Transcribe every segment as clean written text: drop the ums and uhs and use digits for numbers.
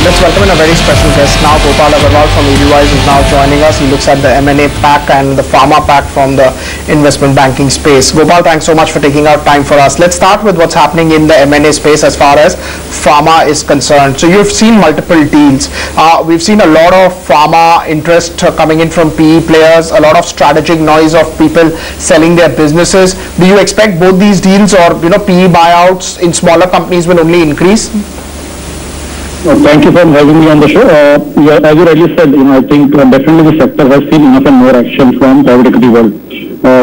Let's welcome in a very special guest now. Gopal Agrawal from Edelweiss is now joining us. He looks at the M&A pack and the Pharma pack from the investment banking space. Gopal, thanks so much for taking out time for us. Let's start with what's happening in the M&A space as far as Pharma is concerned. So you've seen multiple deals. We've seen a lot of Pharma interest coming in from PE players, a lot of strategic noise of people selling their businesses. Do you expect both these deals or PE buyouts in smaller companies will only increase? Thank you for having me on the show. As you rightly said, I think definitely the sector has seen enough and more action from private equity world.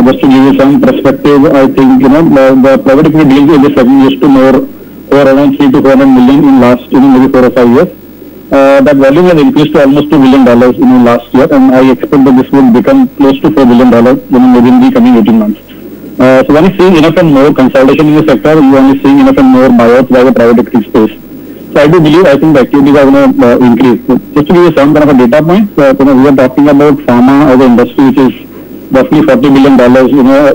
Just to give you some perspective, I think the private equity deals in this segment used to more for around 3 to 400 million in last maybe 4 or 5 years. That volume has increased to almost $2 billion last year, and I expect that this will become close to $4 billion within the coming 18 months. So when you see enough and more consolidation in the sector, you are only seeing enough and more buyouts by the private equity space. So I do believe, I think the activities are going to increase. So just to give you some kind of a data point, we are talking about pharma as an industry which is roughly $40 billion,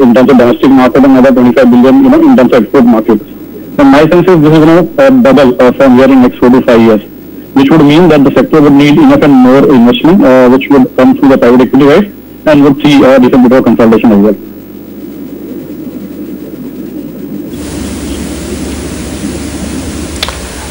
in terms of domestic market, and another 25 billion, in terms of export market. And my sense is this is going to double from here in next 4 to 5 years, which would mean that the sector would need enough and more investment, which would come through the private equity wise, and would see a decent bit of consolidation as well.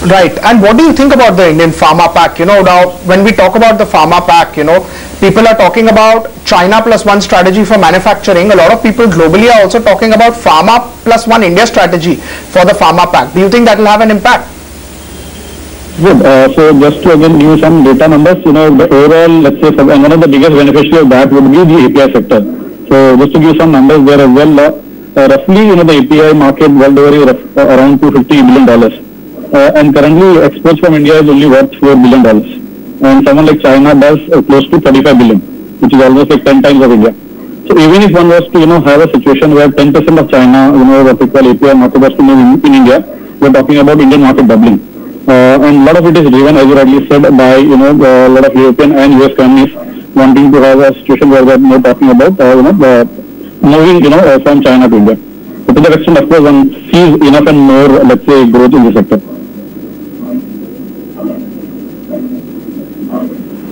Right. And what do you think about the Indian Pharma pack? Now when we talk about the Pharma pack, people are talking about China plus one strategy for manufacturing. A lot of people globally are also talking about Pharma plus one India strategy for the Pharma pack. Do you think that will have an impact? Good. So just to again give you some data numbers, the overall, let's say, and one of the biggest beneficiaries of that would be the API sector. So just to give you some numbers there as well, roughly, the API market world over is around $250 billion. And currently exports from India is only worth $4 billion. And someone like China does close to 35 billion, which is almost like 10 times of India. So even if one was to, have a situation where 10% of China, what we call API market was to move in India, we're talking about Indian market doubling. And a lot of it is driven, as you rightly said, by, a lot of European and US companies wanting to have a situation where we're more talking about, moving, from China to India. So to that extent, of course, one sees enough and more, let's say, growth in the sector.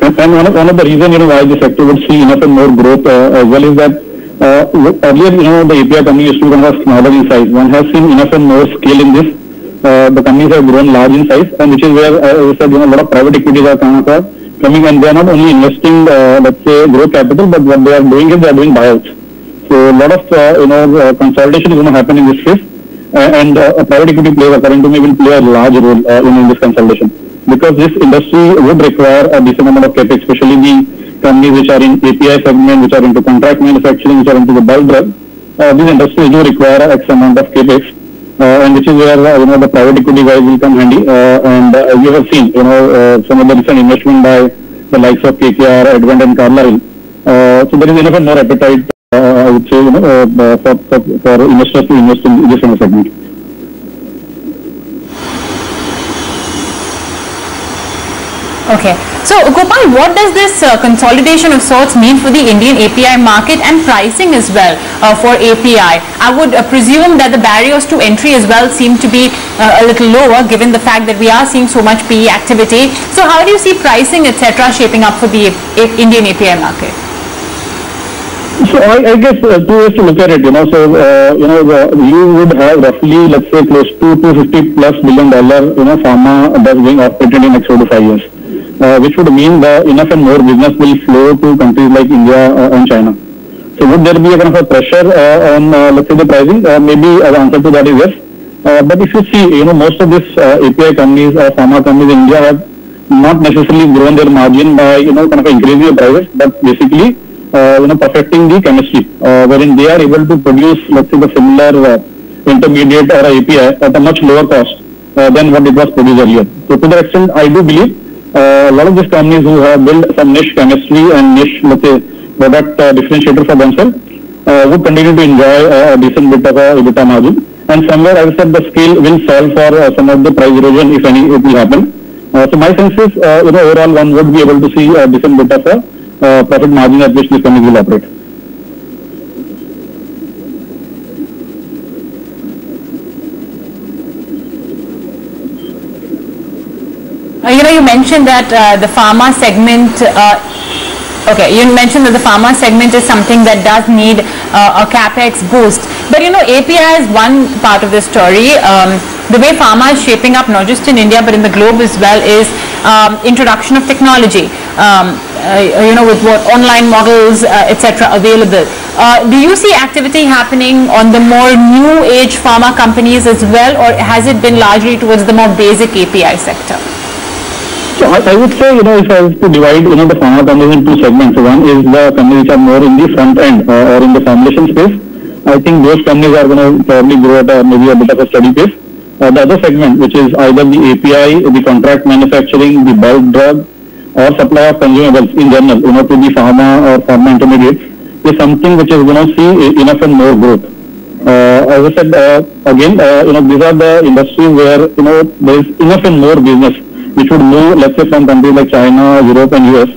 And one of the reasons, why the sector would see enough and more growth as well is that earlier, the API company used to be kind of smaller in size. One has seen enough and more scale in this. The companies have grown large in size, and which is where, as I said, a lot of private equities are coming, and they are not only investing, let's say, growth capital, but what they are doing is they are doing buyouts. So a lot of, consolidation is going to happen in this space, and private equity players, according to me, will play a large role in this consolidation. Because this industry would require a decent amount of capex, especially the companies which are in API segment, which are into contract manufacturing, which are into the bulk drug. These industries do require X amount of capex, and which is where the private equity guys will come handy. And you have seen some of the recent investment by the likes of KKR, Advent, and Carlyle. So there is enough and more appetite, I would say, for investors to invest in this kind of segment. Okay, so Gopal, what does this consolidation of sorts mean for the Indian API market and pricing as well for API? I would presume that the barriers to entry as well seem to be a little lower given the fact that we are seeing so much PE activity. So how do you see pricing, etc., shaping up for the Indian API market? So I guess two ways to look at it, so, you would have roughly, let's say, close to $250+ billion, pharma that's being operated in next 4 to 5 years. Which would mean that enough and more business will flow to countries like India and China. So would there be a kind of a pressure on, let's say, the pricing? Maybe the answer to that is yes. But if you see, most of these API companies or pharma companies in India have not necessarily grown their margin by, kind of increasing the prices, but basically, perfecting the chemistry, wherein they are able to produce, let's say, the similar intermediate or API at a much lower cost than what it was produced earlier. So to that extent, I do believe a lot of these companies who have built some niche chemistry and niche, let's say, product differentiator for themselves would continue to enjoy a decent bit of a EBITDA margin. And somewhere, as I said, the scale will solve for some of the price erosion, if any, it will happen. So my sense is, overall, one would be able to see a decent bit of a profit margin at which these companies will operate. You mentioned that the pharma segment. Okay, you mentioned that the pharma segment is something that does need a capex boost. But API is one part of the story. The way pharma is shaping up, not just in India but in the globe as well, is introduction of technology. With what online models, etc. available. Do you see activity happening on the more new age pharma companies as well, or has it been largely towards the more basic API sector? So I would say, if I was to divide, the pharma companies in two segments. One is the companies which are more in the front end or in the formulation space. I think those companies are going to probably grow at maybe a bit of a steady pace. The other segment, which is either the API, the contract manufacturing, the bulk drug, or supply of consumables in general, to the pharma or pharma intermediates, is something which is going to see enough and more growth. As I said, again, these are the industries where, there is enough and more business which would move, let's say, from countries like China, Europe and US,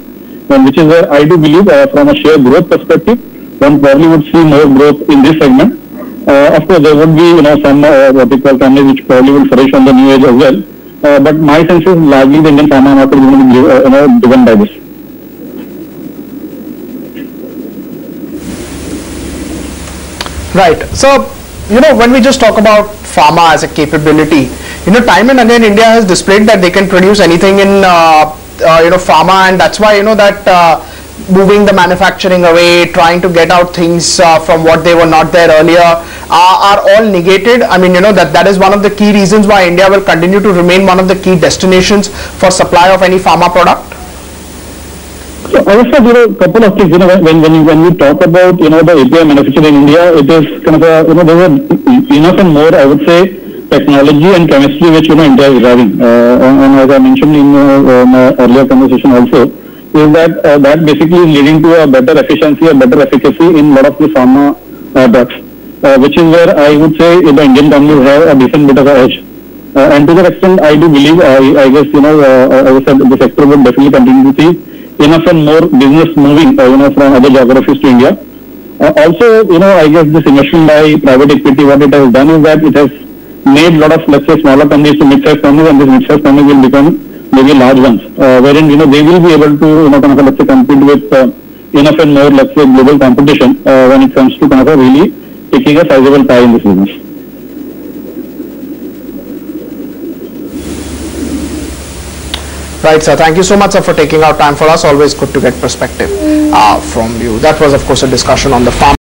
and which is where I do believe from a sheer growth perspective, one probably would see more growth in this segment. Of course, there would be, some what we call companies which probably will flourish on the new age as well. But my sense is largely the Indian pharma market is going to be driven by this. Right. So, when we just talk about pharma as a capability, time and again India has displayed that they can produce anything in pharma, and that's why that moving the manufacturing away, trying to get out things from what they were not there earlier are all negated. I mean, that is one of the key reasons why India will continue to remain one of the key destinations for supply of any pharma product. So I would say, a couple of things, when you talk about, the API manufacturing in India, it is kind of there are enough and more, I would say, technology and chemistry which, India is driving. And as I mentioned in my earlier conversation also, is that basically is leading to a better efficiency, a better efficacy in a lot of the pharma drugs, which is where I would say the Indian companies have a decent bit of an edge. And to that extent, I do believe, I guess, as I said, the sector would definitely continue to see enough and more business moving, from other geographies to India. Also, I guess this investment by private equity, what it has done is that it has made a lot of, let's say, smaller companies to mid-sized companies, and these mid-sized companies will become maybe large ones, wherein, they will be able to, let's say, compete with enough and more, let's say, global competition when it comes to really taking a sizable pie in this business. Right, sir. Thank you so much, sir, for taking out time for us. Always good to get perspective from you. That was, of course, a discussion on the farm.